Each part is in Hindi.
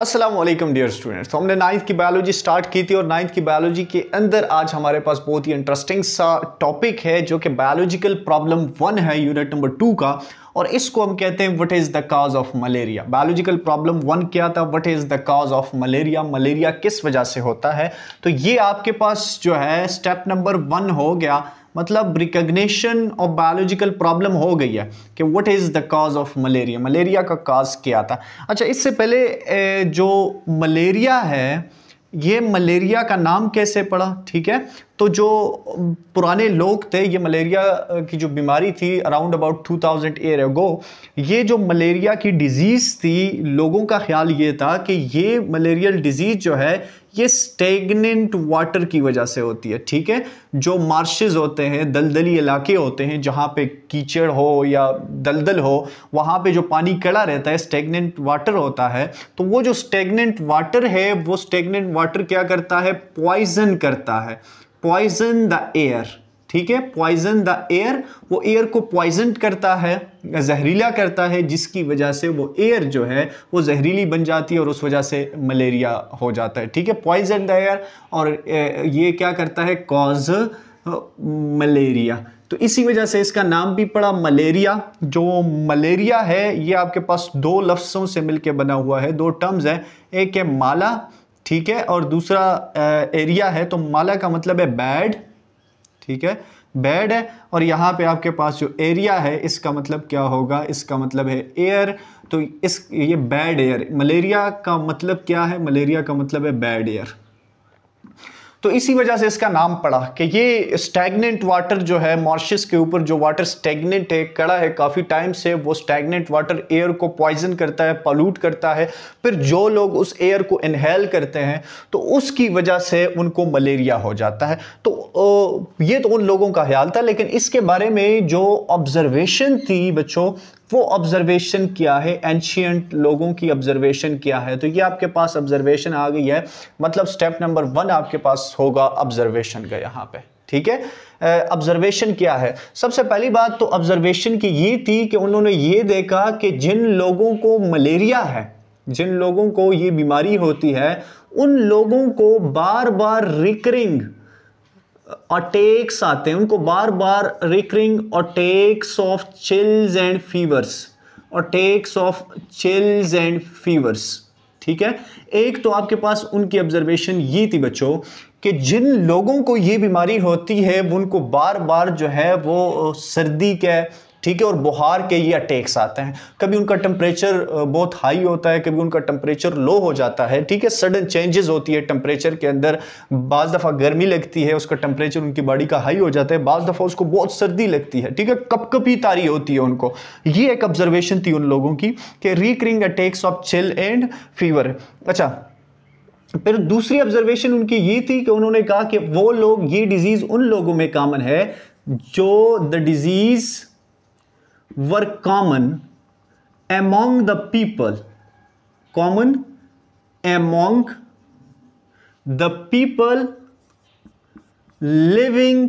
अस्सलाम वालेकुम डियर स्टूडेंट्स। तो हमने नाइन्थ की बायोलॉजी स्टार्ट की थी और नाइन्थ की बायोलॉजी के अंदर आज हमारे पास बहुत ही इंटरेस्टिंग सा टॉपिक है जो कि बायोलॉजिकल प्रॉब्लम 1 है यूनिट नंबर 2 का, और इसको हम कहते हैं what is the cause of malaria. Biological problem 1 क्या था? What is the cause of malaria, malaria किस वजह से होता है। तो ये आपके पास जो है स्टेप नंबर 1 हो गया, मतलब रिकग्निशन ऑफ बायोलॉजिकल प्रॉब्लम हो गई है कि what is the cause of malaria, malaria का कॉज क्या था। अच्छा, इससे पहले जो मलेरिया है, ये मलेरिया का नाम कैसे पड़ा? ठीक है, तो जो पुराने लोग थे, ये मलेरिया की जो बीमारी थी अराउंड अबाउट 2000 ईयर अगो, ये जो मलेरिया की डिजीज़ थी, लोगों का ख्याल ये था कि ये मलेरियल डिजीज़ जो है ये स्टेगनेंट वाटर की वजह से होती है। ठीक है, जो मार्शेस होते हैं, दलदली इलाके होते हैं जहाँ पे कीचड़ हो या दलदल हो, वहाँ पे जो पानी कड़ा रहता है स्टेगनेंट वाटर होता है। तो वो जो स्टेगनेंट वाटर है, वो स्टेगनेंट वाटर क्या करता है? पॉइजन करता है, पॉइजन द एयर। ठीक है, पॉइजन द एयर, वो एयर को पॉइजन करता है, जहरीला करता है, जिसकी वजह से वो एयर जो है वो जहरीली बन जाती है और उस वजह से मलेरिया हो जाता है। ठीक है, पॉइजन द एयर, और ये क्या करता है? Cause malaria. तो इसी वजह से इसका नाम भी पड़ा मलेरिया। जो मलेरिया है ये आपके पास दो लफ्ज़ों से मिलके बना हुआ है, दो टर्म्स हैं, एक है माला, ठीक है, और दूसरा एरिया है। तो माला का मतलब है बैड, ठीक है, बैड है, और यहाँ पे आपके पास जो एरिया है इसका मतलब क्या होगा? इसका मतलब है एयर। तो ये बैड एयर, मलेरिया का मतलब क्या है? मलेरिया का मतलब है बैड एयर। तो इसी वजह से इसका नाम पड़ा कि ये स्टैग्नेंट वाटर जो है, मॉरिशस के ऊपर जो वाटर स्टैग्नेंट है, कड़ा है काफ़ी टाइम से, वो स्टैग्नेंट वाटर एयर को पॉइजन करता है, पॉल्यूट करता है। फिर जो लोग उस एयर को इनहेल करते हैं तो उसकी वजह से उनको मलेरिया हो जाता है। तो ये तो उन लोगों का ख्याल था, लेकिन इसके बारे में जो ऑब्जर्वेशन थी बच्चों, वो ऑब्जर्वेशन क्या है? एंशिएंट लोगों की ऑब्जर्वेशन क्या है? तो ये आपके पास ऑब्जर्वेशन आ गई है, मतलब स्टेप नंबर 1 आपके पास होगा ऑब्जर्वेशन का यहाँ पे। ठीक है, ऑब्जर्वेशन क्या है? सबसे पहली बात तो ऑब्जर्वेशन की ये थी कि उन्होंने ये देखा कि जिन लोगों को मलेरिया है, जिन लोगों को ये बीमारी होती है, उन लोगों को बार बार रिकरिंग अटैक्स आते हैं, उनको बार बार recurring attacks of chills and fevers, attacks of chills and fevers. ठीक है, एक तो आपके पास उनकी ऑब्जर्वेशन ये थी बच्चों कि जिन लोगों को ये बीमारी होती है उनको बार बार जो है वो सर्दी के, ठीक है, और बुखार के ये अटैक्स आते हैं। कभी उनका टेम्परेचर बहुत हाई होता है, कभी उनका टेम्परेचर लो हो जाता है। ठीक है, सडन चेंजेस होती है टेम्परेचर के अंदर, बाज़ दफ़ा गर्मी लगती है, उसका टेम्परेचर उनकी बॉडी का हाई हो जाता है, बाज़ दफ़ा उसको बहुत सर्दी लगती है। ठीक है, कपकपी तारी होती है उनको। ये एक ऑब्जर्वेशन थी उन लोगों की कि recurring attacks of chill and fever. अच्छा, फिर दूसरी ऑब्जर्वेशन उनकी ये थी कि उन्होंने कहा कि वो लोग, ये डिजीज़ उन लोगों में कॉमन है जो the disease were common among the people, common among the people living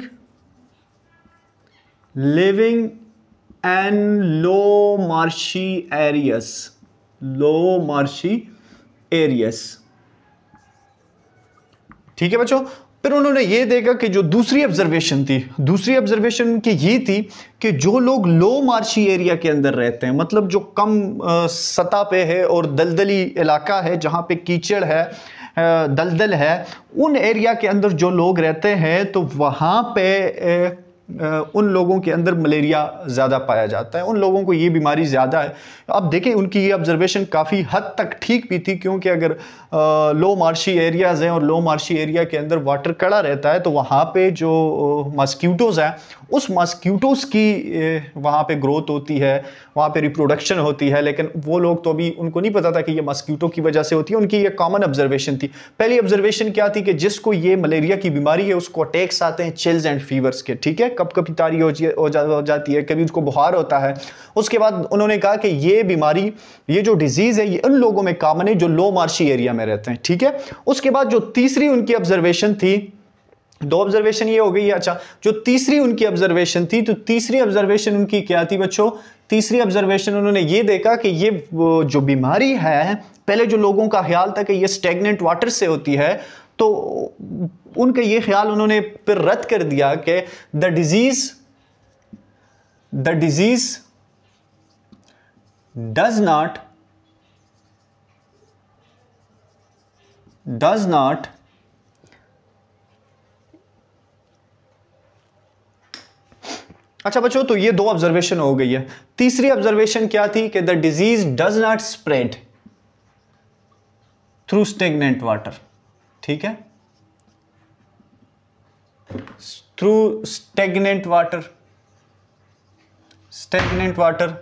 in low marshy areas, low marshy areas। ठीक है बच्चों, फिर उन्होंने ये देखा कि जो दूसरी ऑब्जर्वेशन थी, दूसरी ऑब्जर्वेशन की ये थी कि जो लोग लो मार्शी एरिया के अंदर रहते हैं, मतलब जो कम सतह पे है और दलदली इलाका है, जहाँ पे कीचड़ है, दलदल है, उन एरिया के अंदर जो लोग रहते हैं तो वहाँ पे उन लोगों के अंदर मलेरिया ज़्यादा पाया जाता है, उन लोगों को ये बीमारी ज़्यादा है। अब देखें, उनकी ये ऑब्जर्वेशन काफ़ी हद तक ठीक भी थी, क्योंकि अगर लो मार्शी एरियाज़ हैं और लो मार्शी एरिया के अंदर वाटर कड़ा रहता है तो वहाँ पे जो मस्क्यूटोज़ हैं, उस मस्क्यूटोज़ की वहाँ पे ग्रोथ होती है, वहाँ पे रिप्रोडक्शन होती है। लेकिन वो लोग तो अभी, उनको नहीं पता था कि ये मस्क्यूटो की वजह से होती है। उनकी ये कॉमन ऑब्जर्वेशन थी। पहली ऑब्जर्वेशन क्या थी कि जिसको ये मलेरिया की बीमारी है उसको अटैक्स आते हैं चिल्स एंड फीवर्स के। ठीक है, कपकपी तारी हो जाती है, कभी उसको बुखार होता है। उसके बाद उन्होंने कहा कि ये बीमारी, ये जो डिजीज़ है, ये उन लोगों में कॉमन है जो लो मार्शी एरिया में रहते हैं। ठीक है, उसके बाद जो तीसरी उनकी ऑब्जर्वेशन थी, दो ऑब्जर्वेशन ये हो गई है। अच्छा, जो तीसरी उनकी ऑब्जर्वेशन थी, तो तीसरी ऑब्जर्वेशन उनकी क्या थी बच्चों तीसरी ऑब्जर्वेशन उन्होंने ये देखा कि ये जो बीमारी है, पहले जो लोगों का ख्याल था कि ये स्टेगनेंट वाटर से होती है, तो उनका ये ख्याल उन्होंने फिर रद्द कर दिया कि द डिजीज does not अच्छा बच्चों, तो ये दो ऑब्जर्वेशन हो गई है। तीसरी ऑब्जर्वेशन क्या थी कि the disease does not spread through stagnant water. ठीक है, थ्रू स्टेगनेंट वाटर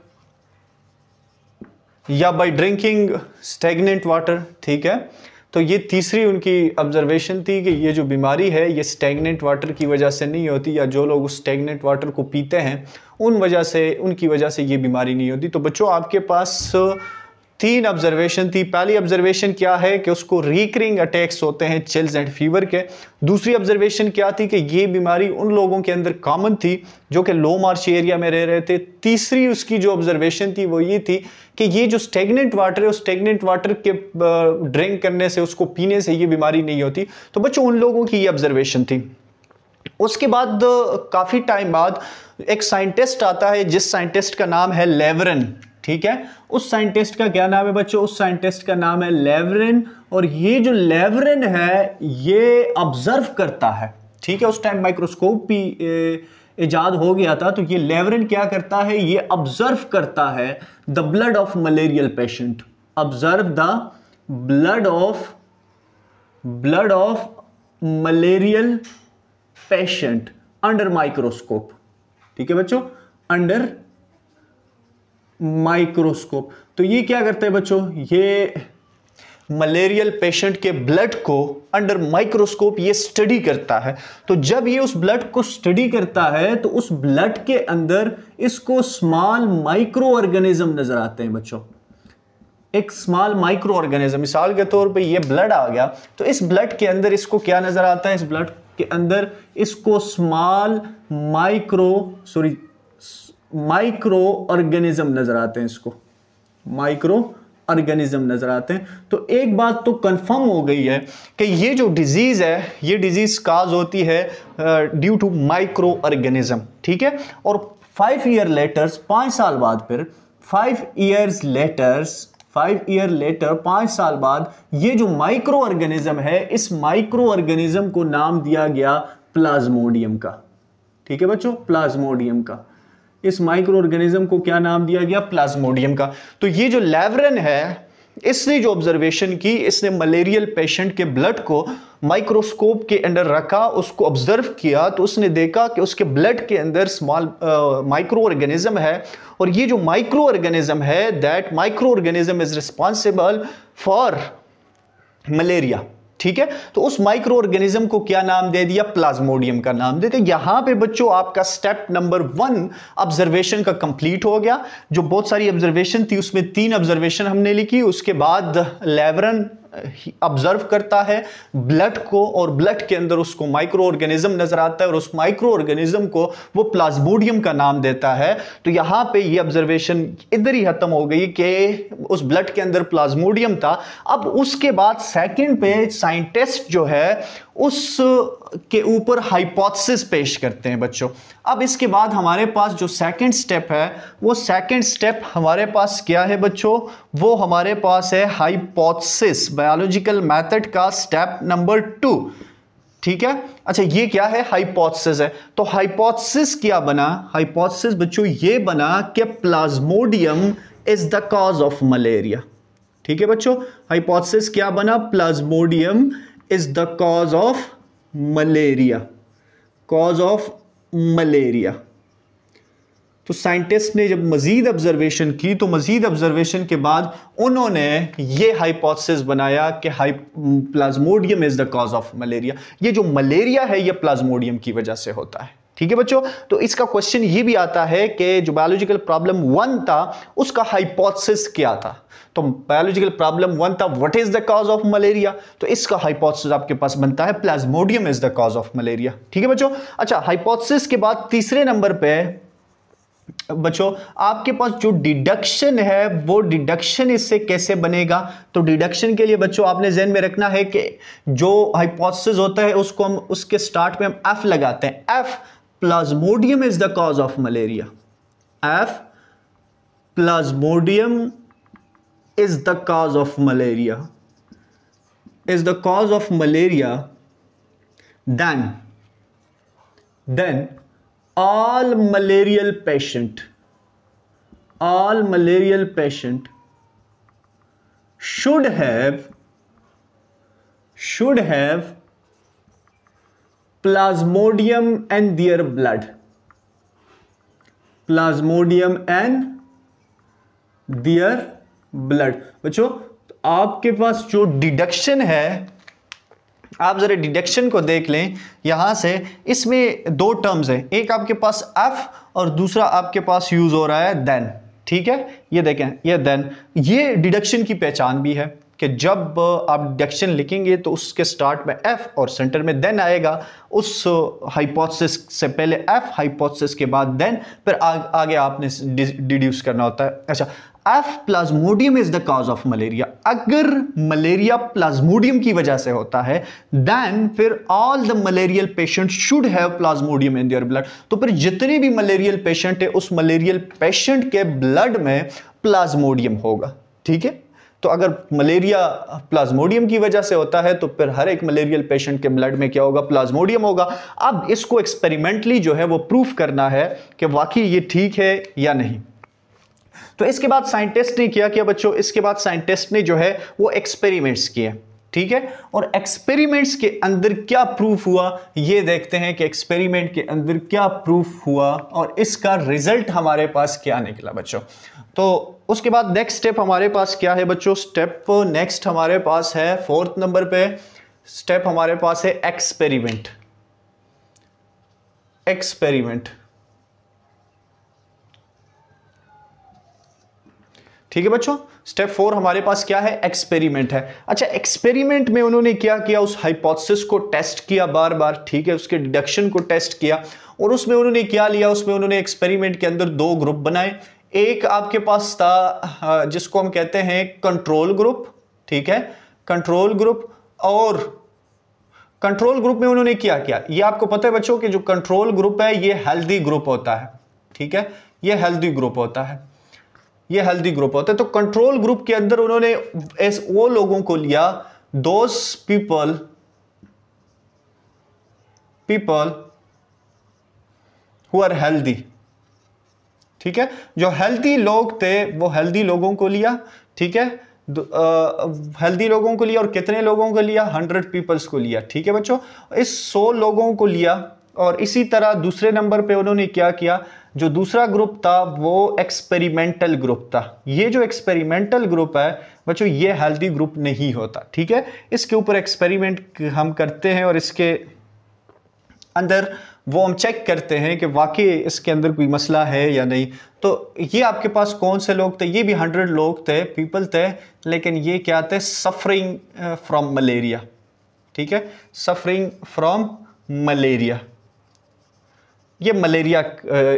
या बाय ड्रिंकिंग स्टेगनेंट वाटर। ठीक है, तो ये तीसरी उनकी ऑब्जर्वेशन थी कि ये जो बीमारी है ये स्टेगनेंट वाटर की वजह से नहीं होती, या जो लोग उस स्टेगनेंट वाटर को पीते हैं उनकी वजह से ये बीमारी नहीं होती। तो बच्चों आपके पास तीन ऑब्जर्वेशन थी। पहली ऑब्जर्वेशन क्या है कि उसको रिकरिंग अटैक्स होते हैं चिल्स एंड फीवर के। दूसरी ऑब्जर्वेशन क्या थी कि ये बीमारी उन लोगों के अंदर कॉमन थी जो कि लो मार्च एरिया में रह रहे थे। तीसरी उसकी जो ऑब्जर्वेशन थी वो ये थी कि ये जो स्टेगनेंट वाटर है, उस स्टेगनेंट वाटर के ड्रिंक करने से, उसको पीने से ये बीमारी नहीं होती। तो बच्चों उन लोगों की ये ऑब्जर्वेशन थी। उसके बाद काफ़ी टाइम बाद एक साइंटिस्ट आता है जिस साइंटिस्ट का नाम है लेवरन। ठीक है, उस साइंटिस्ट का क्या नाम है बच्चों? उस साइंटिस्ट का नाम है लेवरन। और ये जो लेवरन है ये ऑब्जर्व करता है। ठीक है, उस टाइम माइक्रोस्कोप भी इजाद हो गया था। तो ये लेवरन क्या करता है? ये ऑब्जर्व करता है the blood of malarial patient. Observe the blood of malarial patient under microscope. ठीक है बच्चों, अंडर माइक्रोस्कोप। तो ये क्या करते हैं बच्चों? ये मलेरियल पेशेंट के ब्लड को अंडर माइक्रोस्कोप ये स्टडी करता है। तो जब ये उस ब्लड को स्टडी करता है तो उस ब्लड के अंदर इसको स्मॉल माइक्रो ऑर्गेनिज्म नजर आते हैं बच्चों। एक स्मॉल माइक्रो ऑर्गेनिज्म, मिसाल के तौर पे ये ब्लड आ गया, तो इस ब्लड के अंदर इसको क्या नजर आता है? इस ब्लड के अंदर इसको स्मॉल माइक्रो ऑर्गेनिज्म नजर आते हैं। इसको माइक्रो ऑर्गेनिज्म नजर आते हैं। तो एक बात तो कंफर्म हो गई है कि ये जो डिजीज है, ये डिजीज काज होती है ड्यू टू माइक्रो ऑर्गेनिज्म। ठीक है, और 5 ईयर लेटर, 5 साल बाद, फिर 5 ईयर लेटर 5 साल बाद ये जो माइक्रो ऑर्गेनिज्म है, इस माइक्रो ऑर्गेनिज्म को नाम दिया गया प्लाज्मोडियम का। ठीक है बच्चों, प्लाज्मोडियम का। इस माइक्रो ऑर्गेनिज्म को क्या नाम दिया गया? प्लाज्मोडियम का। तो ये जो लेवरन है, इसने जो ऑब्जर्वेशन की, इसने मलेरियल पेशेंट के ब्लड को माइक्रोस्कोप के अंदर रखा, उसको ऑब्जर्व किया, तो उसने देखा कि उसके ब्लड के अंदर स्मॉल माइक्रो ऑर्गेनिज्म है। और ये जो माइक्रो ऑर्गेनिज्म है, that micro organism is responsible for malaria. ठीक है, तो उस माइक्रो ऑर्गेनिज्म को क्या नाम दे दिया? प्लाज्मोडियम का नाम देते। यहां पे बच्चों आपका स्टेप नंबर 1 ऑब्जर्वेशन का कंप्लीट हो गया। जो बहुत सारी ऑब्जर्वेशन थी उसमें 3 ऑब्जर्वेशन हमने लिखी। उसके बाद लेवरन ऑब्जर्व करता है ब्लड को, और ब्लड के अंदर उसको माइक्रो ऑर्गेनिज्म नजर आता है, और उस माइक्रो ऑर्गेनिज्म को वो प्लाज्मोडियम का नाम देता है। तो यहां पे ये ऑब्जर्वेशन इधर ही खत्म हो गई कि उस ब्लड के अंदर प्लाज्मोडियम था। अब उसके बाद सेकंड पे साइंटिस्ट जो है उस के ऊपर हाइपोथेसिस पेश करते हैं बच्चों। अब इसके बाद हमारे पास जो सेकंड स्टेप है, वो सेकंड स्टेप हमारे पास क्या है बच्चों? वो हमारे पास है हाइपोथेसिस, बायोलॉजिकल मेथड का स्टेप नंबर 2। ठीक है, अच्छा ये क्या है? हाइपोथेसिस है। तो हाइपोथेसिस क्या बना? हाइपोथेसिस बच्चों ये बना कि Plasmodium is the cause of malaria. ठीक है बच्चों, हाइपोथेसिस क्या बना? Plasmodium is the cause of malaria, cause of malaria. तो साइंटिस्ट ने जब मजीद ऑब्जर्वेशन की, तो मजीद ऑब्जर्वेशन के बाद उन्होंने ये हाइपोथेसिस बनाया कि Plasmodium is the cause of malaria. ये जो मलेरिया है ये प्लाज्मोडियम की वजह से होता है। ठीक है बच्चों, तो इसका क्वेश्चन ये भी आता है कि जो बायोलॉजिकल प्रॉब्लम 1 था उसका हाइपोथेसिस क्या था? तो बायोलॉजिकल प्रॉब्लम 1 था what is the cause of malaria, तो इसका हाइपोथेसिस आपके पास बनता है Plasmodium is the cause of malaria. ठीक है बच्चों, अच्छा हाइपोथेसिस के बाद तीसरे नंबर पे बच्चों आपके पास जो डिडक्शन है वो डिडक्शन इससे कैसे बनेगा, तो डिडक्शन के लिए बच्चों आपने ध्यान में रखना है कि जो हाइपोथेसिस होता है उसको हम उसके स्टार्ट में हम एफ लगाते हैं। F Plasmodium is the cause of malaria, F Plasmodium is the cause of malaria, is the cause of malaria, then all malarial patient should have plasmodium and their blood, plasmodium and their blood। बच्चों आपके पास जो डिडक्शन है, आप जरा डिडक्शन को देख लें यहां से, इसमें दो टर्म्स हैं, एक आपके पास एफ और दूसरा आपके पास यूज हो रहा है देन। ठीक है, ये देखें, ये देन, ये डिडक्शन की पहचान भी है कि जब आप डिडक्शन लिखेंगे तो उसके स्टार्ट में एफ और सेंटर में देन आएगा। उस हाइपोथेसिस से पहले एफ, हाइपोथेसिस के बाद देन, फिर आगे आपने डिड्यूस करना होता है। अच्छा, F Plasmodium is the cause of malaria, अगर मलेरिया प्लाज्मोडियम की वजह से होता है देन फिर all the malarial patient should have Plasmodium in their blood, तो फिर जितने भी मलेरियल पेशेंट है उस मलेरियल पेशेंट के ब्लड में प्लाज्मोडियम होगा। ठीक है, तो अगर मलेरिया प्लाज्मोडियम की वजह से होता है तो फिर हर एक मलेरियल पेशेंट के ब्लड में क्या होगा, प्लाज्मोडियम होगा। अब इसको एक्सपेरिमेंटली जो है वो प्रूफ करना है कि वाकई ये ठीक है या नहीं। तो इसके बाद साइंटिस्ट ने क्या किया बच्चों, इसके बाद साइंटिस्ट ने जो है वो एक्सपेरिमेंट्स किए। ठीक है, और एक्सपेरिमेंट्स के अंदर क्या प्रूफ हुआ ये देखते हैं कि एक्सपेरिमेंट के अंदर क्या प्रूफ हुआ और इसका रिजल्ट हमारे पास क्या निकला बच्चों। तो उसके बाद नेक्स्ट स्टेप हमारे पास क्या है बच्चों, स्टेप नेक्स्ट हमारे पास है 4th नंबर पे, स्टेप हमारे पास है एक्सपेरिमेंट। एक्सपेरिमेंट, ठीक है बच्चों, स्टेप 4 हमारे पास क्या है, एक्सपेरिमेंट है। अच्छा, एक्सपेरिमेंट में उन्होंने क्या किया, उस हाइपोथेसिस को टेस्ट किया बार बार। ठीक है, उसके डिडक्शन को टेस्ट किया और उसमें उन्होंने क्या लिया, उसमें उन्होंने एक्सपेरिमेंट के अंदर दो ग्रुप बनाए। एक आपके पास था जिसको हम कहते हैं कंट्रोल ग्रुप। ठीक है, कंट्रोल ग्रुप, और कंट्रोल ग्रुप में उन्होंने क्या किया, ये आपको पता है बच्चों कि जो कंट्रोल ग्रुप है ये हेल्दी ग्रुप होता है। ठीक है, ये हेल्दी ग्रुप होता है, ये हेल्दी ग्रुप होता है। तो कंट्रोल ग्रुप के अंदर उन्होंने वो लोगों को लिया, those people who are healthy. ठीक है, जो हेल्दी लोग थे वो हेल्दी लोगों को लिया। ठीक है, हेल्दी लोगों को लिया, और कितने लोगों को लिया, 100 पीपल्स को लिया। ठीक है बच्चों, इस 100 लोगों को लिया। और इसी तरह दूसरे नंबर पे उन्होंने क्या किया, जो दूसरा ग्रुप था वो एक्सपेरिमेंटल ग्रुप था। ये जो एक्सपेरिमेंटल ग्रुप है बच्चों ये हेल्दी ग्रुप नहीं होता। ठीक है, इसके ऊपर एक्सपेरिमेंट हम करते हैं और इसके अंदर वो हम चेक करते हैं कि वाकई इसके अंदर कोई मसला है या नहीं। तो ये आपके पास कौन से लोग थे, ये भी 100 लोग थे, पीपल थे, लेकिन ये क्या थे, सफरिंग फ्रॉम मलेरिया। ठीक है, सफरिंग फ्रॉम मलेरिया, ये मलेरिया,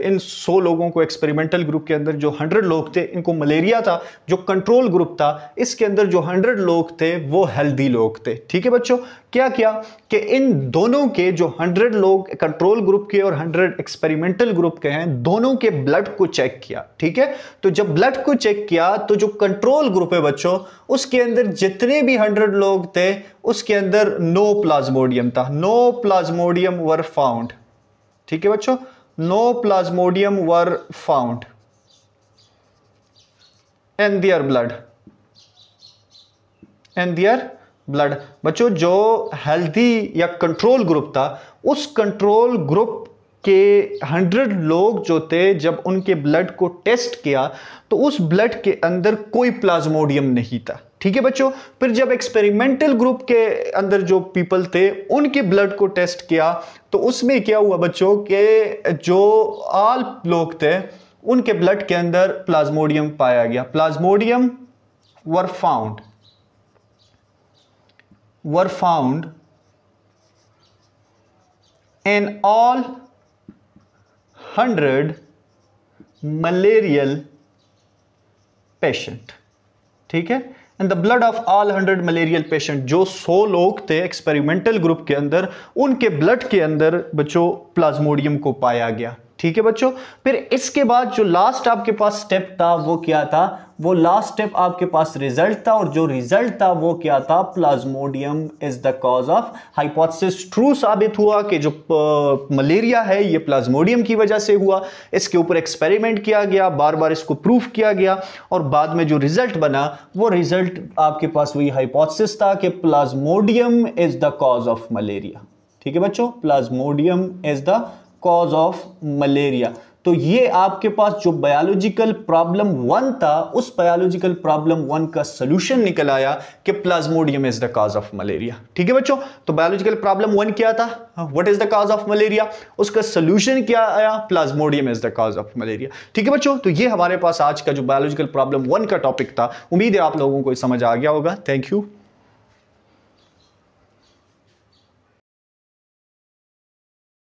इन 100 लोगों को एक्सपेरिमेंटल ग्रुप के अंदर जो 100 लोग थे इनको मलेरिया था। जो कंट्रोल ग्रुप था इसके अंदर जो 100 लोग थे वो हेल्दी लोग थे। ठीक है बच्चों, क्या किया कि इन दोनों के जो 100 लोग कंट्रोल ग्रुप के और 100 एक्सपेरिमेंटल ग्रुप के हैं, दोनों के ब्लड को चेक किया। ठीक है, तो जब ब्लड को चेक किया तो जो कंट्रोल ग्रुप है बच्चों उसके अंदर जितने भी 100 लोग थे उसके अंदर नो प्लाज्मोडियम था, नो प्लाज्मोडियम वर फाउंड। ठीक है बच्चों, no plasmodium were found in their blood, in their blood. बच्चों जो हेल्दी या कंट्रोल ग्रुप था उस कंट्रोल ग्रुप के 100 लोग जो थे जब उनके ब्लड को टेस्ट किया तो उस ब्लड के अंदर कोई प्लाज्मोडियम नहीं था। ठीक है बच्चों, फिर जब एक्सपेरिमेंटल ग्रुप के अंदर जो पीपल थे उनके ब्लड को टेस्ट किया तो उसमें क्या हुआ बच्चों के जो ऑल लोग थे उनके ब्लड के अंदर प्लाज्मोडियम पाया गया। Plasmodium were found in all 100 malarial patient, ठीक है। In the blood of all 100 malarial patient, जो 100 लोग थे एक्सपेरिमेंटल ग्रुप के अंदर, उनके ब्लड के अंदर बच्चों प्लाज्मोडियम को पाया गया, ठीक है बच्चों। फिर इसके बाद जो लास्ट आपके पास स्टेप था वो क्या था, वो लास्ट स्टेप आपके पास रिजल्ट था, और जो रिजल्ट था वो क्या था, Plasmodium is the cause of. Hypothesis true साबित हुआ कि जो मलेरिया है ये प्लाज्मोडियम की वजह से हुआ। इसके ऊपर एक्सपेरिमेंट किया गया, बार बार इसको प्रूफ किया गया, और बाद में जो रिजल्ट बना वो रिजल्ट आपके पास वही हाइपोथेसिस था कि Plasmodium is the cause of malaria, ठीक है बच्चों। Plasmodium is the cause of malaria. तो ये आपके पास जो बायोलॉजिकल प्रॉब्लम 1 था, उस बायोलॉजिकल प्रॉब्लम 1 का सॉल्यूशन निकल आया कि Plasmodium is the cause of malaria, ठीक है बच्चों। तो बायोलॉजिकल प्रॉब्लम 1 क्या था, what is the cause of malaria, उसका सॉल्यूशन क्या आया, Plasmodium is the cause of malaria, ठीक है बच्चों। तो ये हमारे पास आज का जो बायोलॉजिकल प्रॉब्लम 1 का टॉपिक था। उम्मीद है आप लोगों को समझ आ गया होगा। Thank you.